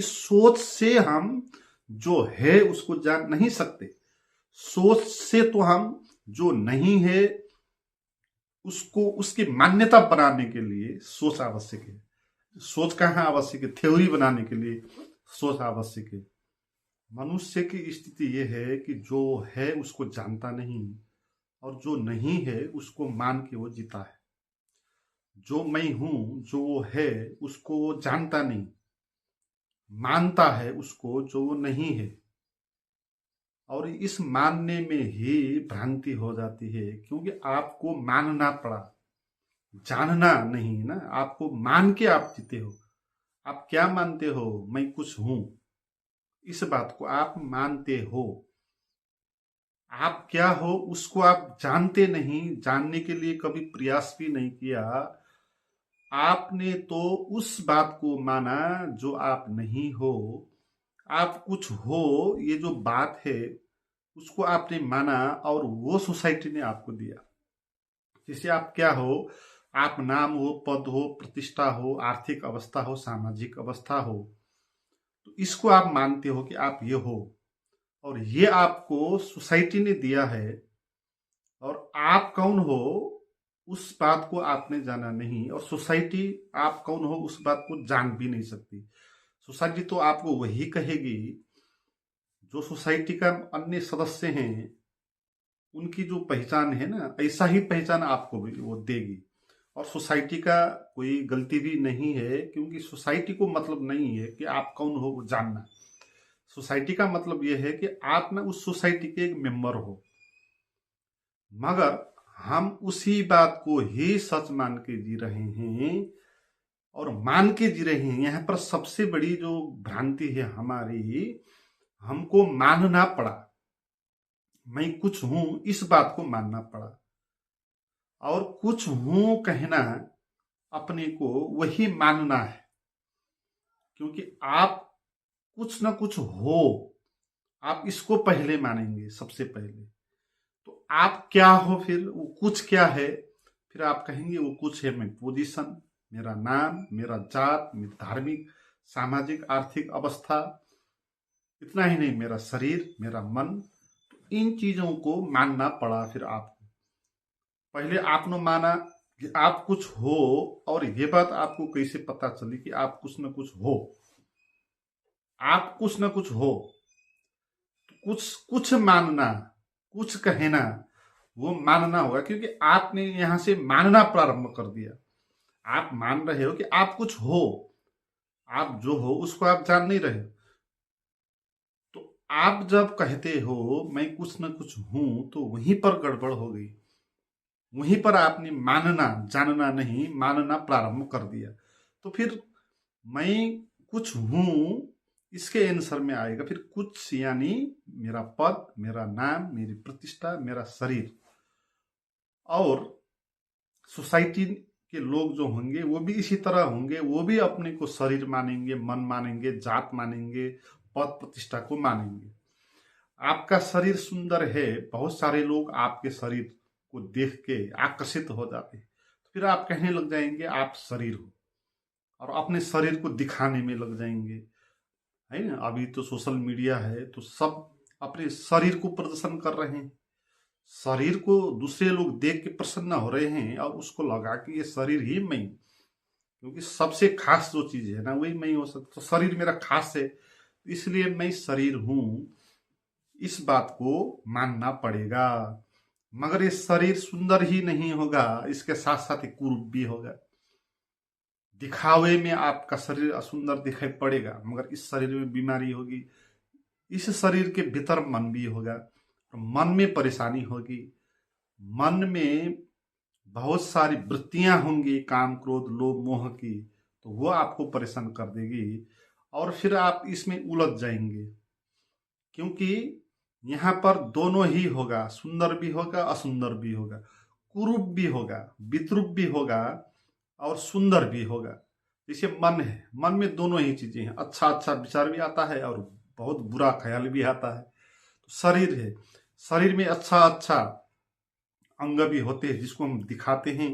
सोच से हम जो है उसको जान नहीं सकते। सोच से तो हम जो नहीं है उसको उसकी मान्यता बनाने के लिए सोच आवश्यक है। सोच कहाँ आवश्यक है? थ्योरी बनाने के लिए सोच आवश्यक है। मनुष्य की स्थिति यह है कि जो है उसको जानता नहीं और जो नहीं है उसको मान के वो जीता है। जो मैं हूं, जो वो है, उसको वो जानता नहीं, मानता है उसको जो वो नहीं है। और इस मानने में ही भ्रांति हो जाती है, क्योंकि आपको मानना पड़ा, जानना नहीं ना। आपको मान के आप जीते हो। आप क्या मानते हो? मैं कुछ हूं। इस बात को आप मानते हो। आप क्या हो उसको आप जानते नहीं, जानने के लिए कभी प्रयास भी नहीं किया। आपने तो उस बात को माना जो आप नहीं हो। आप कुछ हो, ये जो बात है उसको आपने माना और वो सोसाइटी ने आपको दिया। जैसे आप क्या हो? आप नाम हो, पद हो, प्रतिष्ठा हो, आर्थिक अवस्था हो, सामाजिक अवस्था हो, तो इसको आप मानते हो कि आप ये हो और ये आपको सोसाइटी ने दिया है। और आप कौन हो उस बात को आपने जाना नहीं, और सोसाइटी आप कौन हो उस बात को जान भी नहीं सकती। सोसाइटी तो आपको वही कहेगी जो सोसाइटी का अन्य सदस्य हैं, उनकी जो पहचान है ना, ऐसा ही पहचान आपको भी वो देगी। और सोसाइटी का कोई गलती भी नहीं है, क्योंकि सोसाइटी को मतलब नहीं है कि आप कौन हो वो जानना। सोसाइटी का मतलब ये है कि आप ना उस सोसाइटी के एक मेंबर हो। मगर हम उसी बात को ही सच मान के जी रहे हैं और मान के जी रहे हैं। यहाँ पर सबसे बड़ी जो भ्रांति है हमारी, हमको मानना पड़ा। मैं कुछ हूं इस बात को मानना पड़ा। और कुछ हूं कहना अपने को वही मानना है, क्योंकि आप कुछ ना कुछ हो। आप इसको पहले मानेंगे सबसे पहले। तो आप क्या हो, फिर वो कुछ क्या है? फिर आप कहेंगे वो कुछ है मैं पोजीशन, मेरा नाम, मेरा जात, मेरी धार्मिक, सामाजिक, आर्थिक अवस्था। इतना ही नहीं, मेरा शरीर, मेरा मन। तो इन चीजों को मानना पड़ा फिर आपको। पहले आपने माना कि आप कुछ हो, और ये बात आपको कैसे पता चली कि आप कुछ न कुछ हो? आप कुछ न कुछ हो तो कुछ कुछ मानना, कुछ कहना, वो मानना होगा, क्योंकि आपने यहां से मानना प्रारंभ कर दिया। आप मान रहे हो कि आप कुछ हो। आप जो हो उसको आप जान नहीं रहे। तो आप जब कहते हो मैं कुछ न कुछ हूं, तो वहीं पर गड़बड़ हो गई। वहीं पर आपने मानना, जानना नहीं, मानना प्रारंभ कर दिया। तो फिर मैं कुछ हूं, इसके आंसर में आएगा फिर कुछ, यानी मेरा पद, मेरा नाम, मेरी प्रतिष्ठा, मेरा शरीर। और सोसाइटी के लोग जो होंगे वो भी इसी तरह होंगे। वो भी अपने को शरीर मानेंगे, मन मानेंगे, जात मानेंगे, पद प्रतिष्ठा को मानेंगे। आपका शरीर सुंदर है, बहुत सारे लोग आपके शरीर को देख के आकर्षित हो जाते हैं, तो फिर आप कहने लग जाएंगे आप शरीर हो, और अपने शरीर को दिखाने में लग जाएंगे, है ना। अभी तो सोशल मीडिया है तो सब अपने शरीर को प्रदर्शन कर रहे हैं। शरीर को दूसरे लोग देख के प्रसन्न हो रहे हैं और उसको लगा कि ये शरीर ही मैं हूं। क्योंकि सबसे खास जो चीज है ना वही मैं हो सकता, तो शरीर मेरा खास है, इसलिए मैं शरीर हूं। इस बात को मानना पड़ेगा। मगर ये शरीर सुंदर ही नहीं होगा, इसके साथ साथ एक कुरूप भी होगा। दिखावे में आपका शरीर असुंदर दिखाई पड़ेगा, मगर इस शरीर में बीमारी होगी। इस शरीर के भीतर मन भी होगा, मन में परेशानी होगी। मन में बहुत सारी वृत्तियां होंगी, काम, क्रोध, लोभ, मोह की, तो वो आपको परेशान कर देगी। और फिर आप इसमें उलझ जाएंगे, क्योंकि यहाँ पर दोनों ही होगा। सुंदर भी होगा, असुंदर भी होगा, कुरूप भी होगा, विद्रूप भी होगा, और सुंदर भी होगा। जैसे मन है, मन में दोनों ही चीजें हैं। अच्छा अच्छा विचार भी आता है और बहुत बुरा ख्याल भी आता है। तो शरीर है, शरीर में अच्छा अच्छा अंग भी होते हैं जिसको हम दिखाते हैं,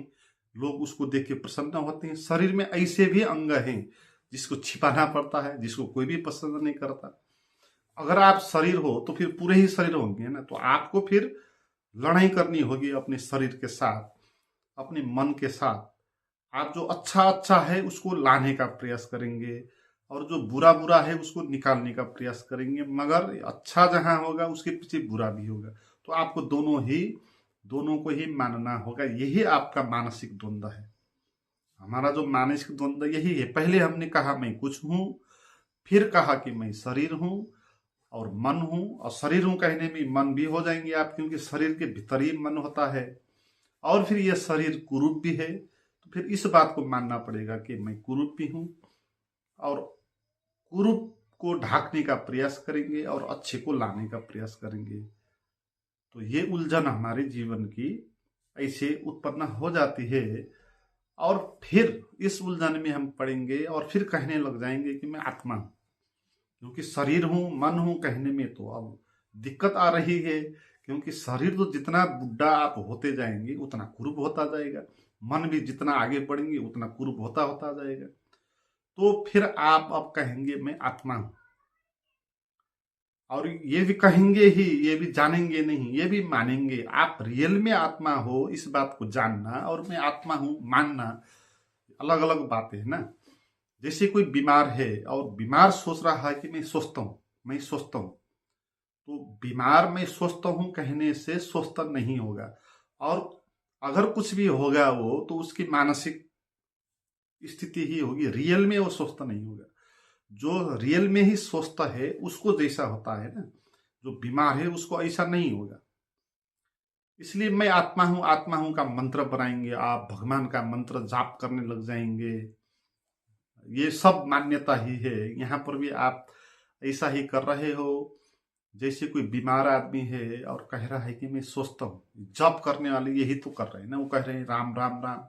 लोग उसको देख के प्रसन्न होते हैं। शरीर में ऐसे भी अंग हैं जिसको छिपाना पड़ता है, जिसको कोई भी पसंद नहीं करता। अगर आप शरीर हो तो फिर पूरे ही शरीर होंगे ना, तो आपको फिर लड़ाई करनी होगी अपने शरीर के साथ, अपने मन के साथ। आप जो अच्छा अच्छा है उसको लाने का प्रयास करेंगे और जो बुरा बुरा है उसको निकालने का प्रयास करेंगे, मगर अच्छा जहां होगा उसके पीछे बुरा भी होगा। तो आपको दोनों को ही मानना होगा। यही आपका मानसिक द्वंद्व है। हमारा जो मानसिक द्वंद्व यही है। पहले हमने कहा मैं कुछ हूं, फिर कहा कि मैं शरीर हूं और मन हूं, और शरीर हूं कहने में मन भी हो जाएंगे आप, क्योंकि शरीर के भीतर ही मन होता है। और फिर यह शरीर कुरूप भी है, तो फिर इस बात को मानना पड़ेगा कि मैं कुरूप भी हूं, और कुरूप को ढाकने का प्रयास करेंगे और अच्छे को लाने का प्रयास करेंगे। तो ये उलझन हमारे जीवन की ऐसे उत्पन्न हो जाती है, और फिर इस उलझन में हम पड़ेंगे और फिर कहने लग जाएंगे कि मैं आत्मा हूं। क्योंकि शरीर हूं, मन हूं कहने में तो अब दिक्कत आ रही है, क्योंकि शरीर तो जितना बुढ़ा आप होते जाएंगे उतना कुरूप होता जाएगा, मन भी जितना आगे बढ़ेंगे उतना कुरूप होता होता जाएगा। तो फिर आप अब कहेंगे मैं आत्मा हूं, और ये भी कहेंगे ही, ये भी जानेंगे नहीं, ये भी मानेंगे। आप रियल में आत्मा हो इस बात को जानना और मैं आत्मा हूं मानना अलग अलग बातें है ना। जैसे कोई बीमार है और बीमार सोच रहा है कि मैं स्वस्थ हूं, मैं स्वस्थ हूं, तो बीमार मैं स्वस्थ हूं कहने से स्वस्थ नहीं होगा। और अगर कुछ भी होगा वो तो उसकी मानसिक स्थिति ही होगी, रियल में वो स्वस्थ नहीं होगा। जो रियल में ही स्वस्थ है उसको जैसा होता है ना, जो बीमार है उसको ऐसा नहीं होगा। इसलिए मैं आत्मा हूं का मंत्र बनाएंगे, आप भगवान का मंत्र जाप करने लग जाएंगे। ये सब मान्यता ही है। यहाँ पर भी आप ऐसा ही कर रहे हो। जैसे कोई बीमार आदमी है और कह रहा है कि मैं स्वस्थ हूं, जप करने वाले यही तो कर रहे हैं ना। वो कह रहे हैं राम राम राम,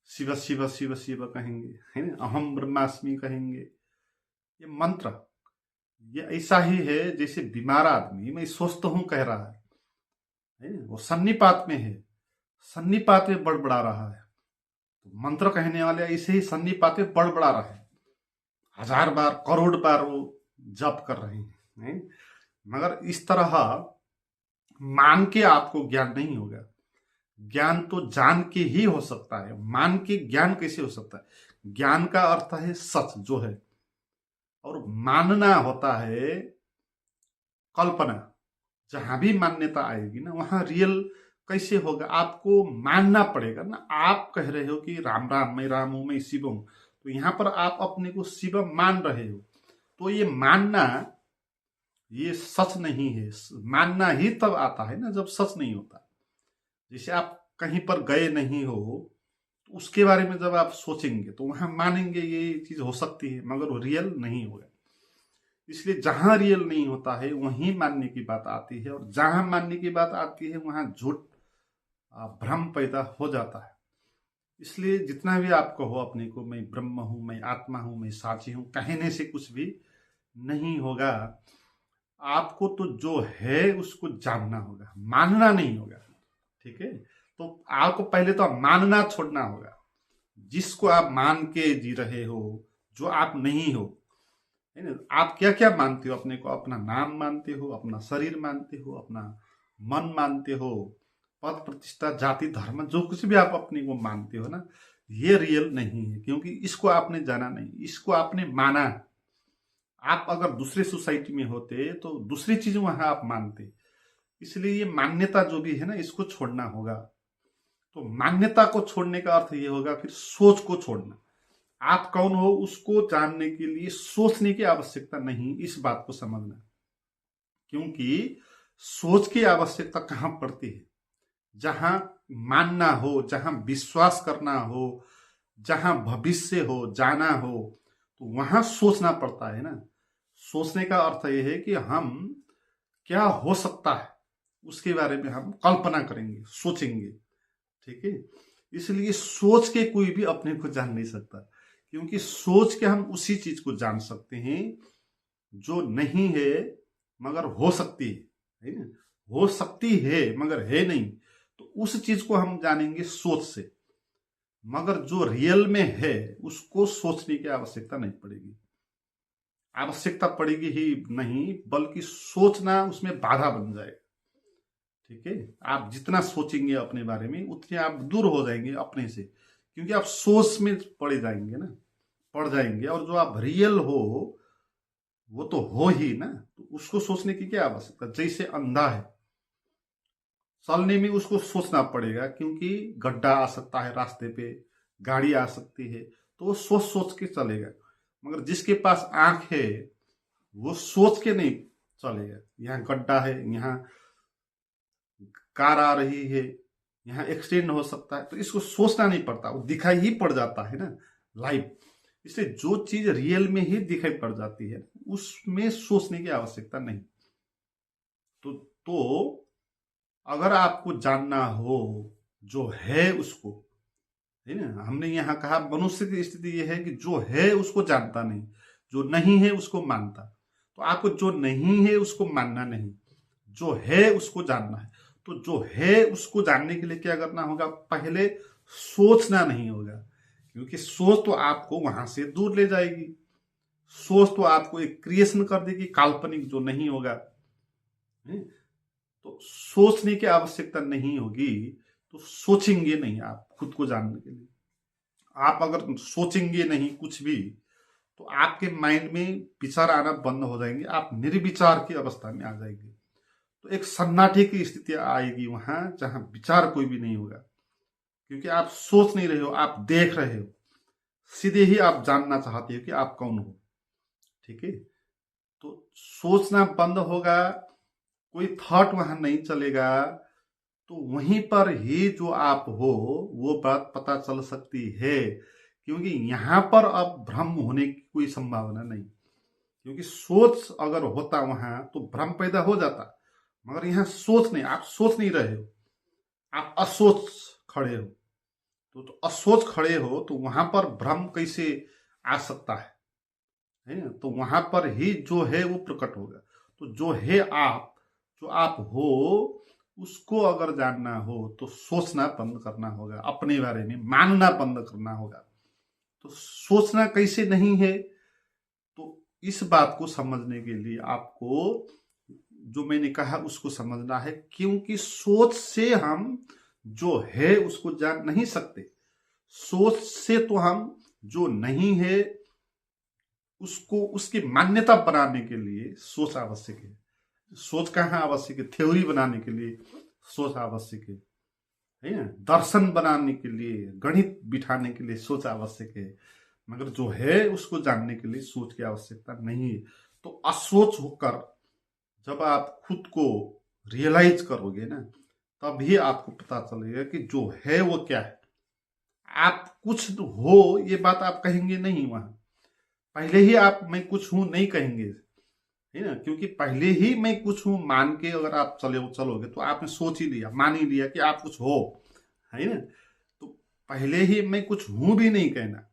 शिव शिव शिव शिव कहेंगे, है ना, अहम ब्रह्मास्मि कहेंगे। ये मंत्र ये ऐसा ही है जैसे बीमार आदमी मैं स्वस्थ हूं कह रहा है ना, वो सन्निपात में है, सन्निपात में बड़बड़ा रहा है। तो मंत्र कहने वाले ऐसे ही सन्निपात में बड़बड़ा रहे, 1000 बार करोड़ बार वो जप कर रहे हैं। मगर इस तरह मान के आपको ज्ञान नहीं होगा। ज्ञान तो जान के ही हो सकता है, मान के ज्ञान कैसे हो सकता है। ज्ञान का अर्थ है सच जो है, और मानना होता है कल्पना। जहां भी मान्यता आएगी ना वहां रियल कैसे होगा, आपको मानना पड़ेगा ना। आप कह रहे हो कि राम राम, मैं राम हूं, मैं शिव हूं, तो यहां पर आप अपने को शिव मान रहे हो। तो ये मानना ये सच नहीं है। मानना ही तब आता है ना जब सच नहीं होता। जैसे आप कहीं पर गए नहीं हो तो उसके बारे में जब आप सोचेंगे तो वहां मानेंगे ये चीज हो सकती है, मगर वो रियल नहीं होगा। इसलिए जहां रियल नहीं होता है वहीं मानने की बात आती है, और जहां मानने की बात आती है वहां झूठ भ्रम पैदा हो जाता है। इसलिए जितना भी आप कहो अपने को मैं ब्रह्म हूं, मैं आत्मा हूं, मैं साची हूं, कहने से कुछ भी नहीं होगा। आपको तो जो है उसको जानना होगा, मानना नहीं होगा। ठीक है, तो आपको पहले तो मानना छोड़ना होगा। जिसको आप मान के जी रहे हो, जो आप नहीं हो, है ना। आप क्या क्या मानते हो अपने को? अपना नाम मानते हो, अपना शरीर मानते हो, अपना मन मानते हो, पद प्रतिष्ठा जाति धर्म जो कुछ भी आप अपने को मानते हो ना, ये रियल नहीं है, क्योंकि इसको आपने जाना नहीं, इसको आपने माना। आप अगर दूसरे सोसाइटी में होते तो दूसरी चीज वहां आप मानते। इसलिए ये मान्यता जो भी है ना इसको छोड़ना होगा। तो मान्यता को छोड़ने का अर्थ ये होगा फिर सोच को छोड़ना। आप कौन हो उसको जानने के लिए सोचने की आवश्यकता नहीं, इस बात को समझना। क्योंकि सोच की आवश्यकता कहां पड़ती है? जहां मानना हो, जहां विश्वास करना हो, जहां भविष्य हो, जाना हो, तो वहां सोचना पड़ता है ना। सोचने का अर्थ यह है कि हम क्या हो सकता है उसके बारे में हम कल्पना करेंगे, सोचेंगे। ठीक है, इसलिए सोच के कोई भी अपने को जान नहीं सकता, क्योंकि सोच के हम उसी चीज को जान सकते हैं जो नहीं है मगर हो सकती है ना। हो सकती है मगर है नहीं, तो उस चीज को हम जानेंगे सोच से। मगर जो रियल में है उसको सोचने की आवश्यकता नहीं पड़ेगी। आवश्यकता पड़ेगी ही नहीं, बल्कि सोचना उसमें बाधा बन जाएगा। ठीक है, आप जितना सोचेंगे अपने बारे में उतने आप दूर हो जाएंगे अपने से, क्योंकि आप सोच में पड़ जाएंगे ना, पड़ जाएंगे। और जो आप रियल हो वो तो हो ही ना, तो उसको सोचने की क्या आवश्यकता। जैसे अंधा है, चलने में उसको सोचना पड़ेगा, क्योंकि गड्ढा आ सकता है रास्ते पे, गाड़ी आ सकती है, तो वो सोच सोच के चलेगा। मगर जिसके पास आंख है वो सोच के नहीं चलेगा। यहाँ गड्ढा है, यहाँ कार आ रही है, यहाँ एक्सीडेंट हो सकता है, तो इसको सोचना नहीं पड़ता, वो दिखाई ही पड़ जाता है ना, लाइव। इसलिए जो चीज रियल में ही दिखाई पड़ जाती है उसमें सोचने की आवश्यकता नहीं। तो अगर आपको जानना हो जो है उसको, है ना, हमने यहाँ कहा मनुष्य की स्थिति यह है कि जो है उसको जानता नहीं, जो नहीं है उसको मानता। तो आपको जो नहीं है उसको मानना नहीं, जो है उसको जानना है। तो जो है उसको जानने के लिए क्या करना होगा, पहले सोचना नहीं होगा, क्योंकि सोच तो आपको वहां से दूर ले जाएगी। सोच तो आपको एक क्रिएशन कर देगी काल्पनिक, जो नहीं होगा। तो सोचने की आवश्यकता नहीं होगी, तो सोचेंगे नहीं आप खुद को जानने के लिए। आप अगर सोचेंगे नहीं कुछ भी, तो आपके माइंड में विचार आना बंद हो जाएंगे, आप निर्विचार की अवस्था में आ जाएंगे। तो एक सन्नाटे की स्थिति आएगी वहां, जहां विचार कोई भी नहीं होगा, क्योंकि आप सोच नहीं रहे हो, आप देख रहे हो। सीधे ही आप जानना चाहते हो कि आप कौन हो। ठीक है, तो सोचना बंद होगा, कोई थॉट वहां नहीं चलेगा, तो वहीं पर ही जो आप हो वो बात पता चल सकती है। क्योंकि यहां पर अब भ्रम होने की कोई संभावना नहीं, क्योंकि सोच अगर होता वहां तो भ्रम पैदा हो जाता। मगर यहाँ सोच नहीं, आप सोच नहीं रहे हो, आप असोच खड़े हो। तो असोच खड़े हो तो वहां पर भ्रम कैसे आ सकता है ना। तो वहां पर ही जो है वो प्रकट होगा। तो जो है आप, जो आप हो, उसको अगर जानना हो तो सोचना बंद करना होगा, अपने बारे में मानना बंद करना होगा। तो सोचना कैसे नहीं है, तो इस बात को समझने के लिए आपको जो मैंने कहा उसको समझना है। क्योंकि सोच से हम जो है उसको जान नहीं सकते। सोच से तो हम जो नहीं है उसको, उसकी मान्यता बनाने के लिए सोच आवश्यक है। सोच कहाँ आवश्यक है, थ्योरी बनाने के लिए सोच आवश्यक है ना। दर्शन बनाने के लिए, गणित बिठाने के लिए सोच आवश्यक है। मगर जो है उसको जानने के लिए सोच की आवश्यकता नहीं है। तो असोच होकर जब आप खुद को रियलाइज करोगे ना, तभी आपको पता चलेगा कि जो है वो क्या है। आप कुछ हो ये बात आप कहेंगे नहीं वहां, पहले ही आप मैं कुछ हूं नहीं कहेंगे, है ना। क्योंकि पहले ही मैं कुछ हूं मान के अगर आप चलोगे तो आपने सोच ही लिया, मान ही लिया कि आप कुछ हो, है ना। तो पहले ही मैं कुछ हूं भी नहीं कहना,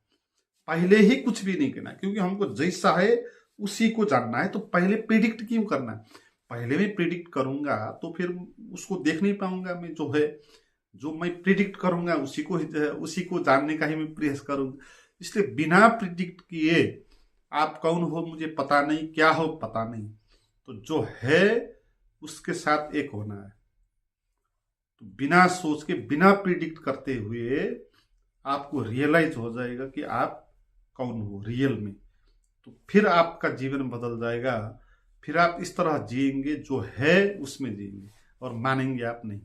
पहले ही कुछ भी नहीं कहना, क्योंकि हमको जैसा है उसी को जानना है। तो पहले प्रिडिक्ट क्यों करना। पहले मैं प्रिडिक्ट करूंगा तो फिर उसको देख नहीं पाऊंगा मैं, जो है जो मैं प्रिडिक्ट करूंगा उसी को जानने का ही मैं प्रयास करूंगा। इसलिए बिना प्रिडिक्ट किए आप कौन हो मुझे पता नहीं, क्या हो पता नहीं, तो जो है उसके साथ एक होना है। तो बिना सोच के, बिना प्रिडिक्ट करते हुए आपको रियलाइज हो जाएगा कि आप कौन हो रियल में। तो फिर आपका जीवन बदल जाएगा। फिर आप इस तरह जिएंगे, जो है उसमें जिएंगे और मानेंगे आप नहीं।